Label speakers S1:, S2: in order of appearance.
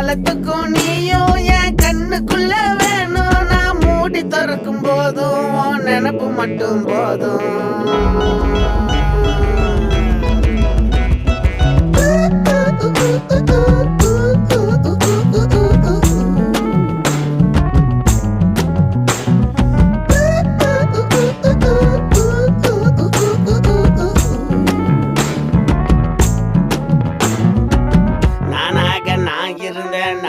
S1: காலத்துக்கும் நீயும் என் கண்ணுக்குள்ள வேணும். நான் மூடி திறக்கும் போதும் உன் நினப்பு மட்டும் போதும். நானாக நான் இருந்தேன்